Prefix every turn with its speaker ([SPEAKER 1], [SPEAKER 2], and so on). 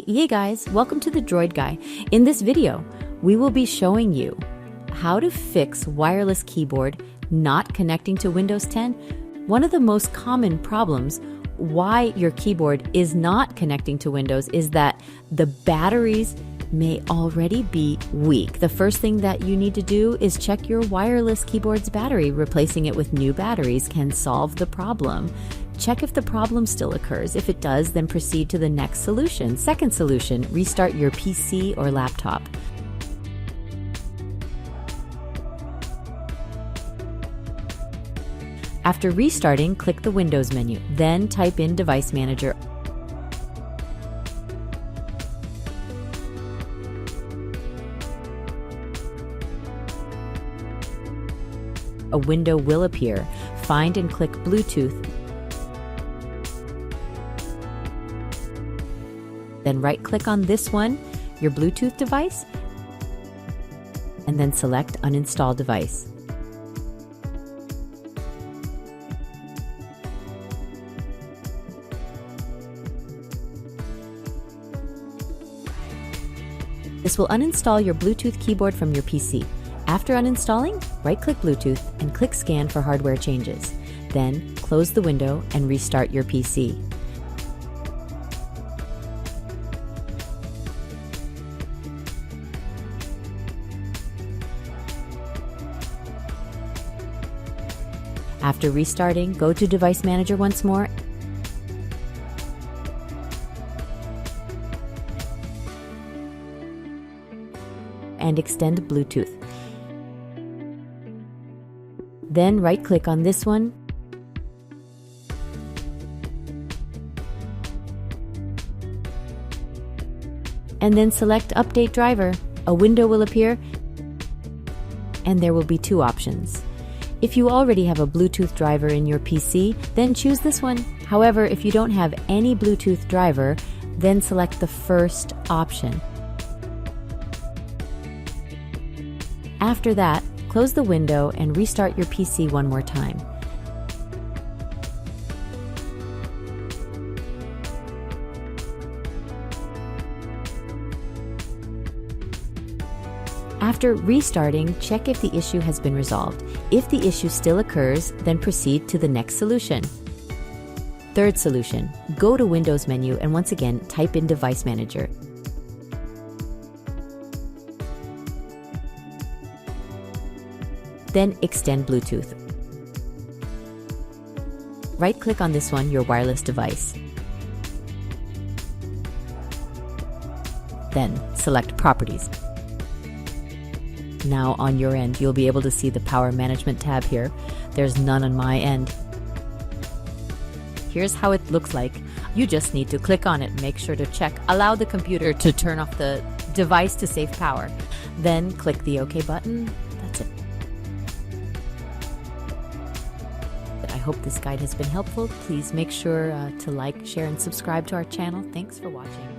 [SPEAKER 1] Hey guys, welcome to the Droid Guy. In this video, we will be showing you how to fix wireless keyboard not connecting to Windows 10. One of the most common problems why your keyboard is not connecting to Windows is that the batteries may already be weak. The first thing that you need to do is check your wireless keyboard's battery. Replacing it with new batteries can solve the problem. Check if the problem still occurs. If it does, then proceed to the next solution. Second solution, restart your PC or laptop. After restarting, click the Windows menu, then type in Device Manager. A window will appear. Find and click Bluetooth. Then right-click on this one, your Bluetooth device, and then select Uninstall Device. This will uninstall your Bluetooth keyboard from your PC. After uninstalling, right-click Bluetooth and click Scan for hardware changes. Then close the window and restart your PC. After restarting, go to Device Manager once more and extend Bluetooth. Then right-click on this one and then select Update Driver. A window will appear and there will be two options. If you already have a Bluetooth driver in your PC, then choose this one. However, if you don't have any Bluetooth driver, then select the first option. After that, close the window and restart your PC one more time. After restarting, check if the issue has been resolved. If the issue still occurs, then proceed to the next solution. Third solution, go to Windows menu and once again type in Device Manager. Then extend Bluetooth. Right-click on this one, your wireless device. Then select Properties. Now on your end, you'll be able to see the Power Management tab here. There's none on my end. Here's how it looks like. You just need to click on it. Make sure to check Allow the computer to turn off the device to save power. Then click the OK button. That's it. I hope this guide has been helpful. Please make sure to like, share, and subscribe to our channel. Thanks for watching.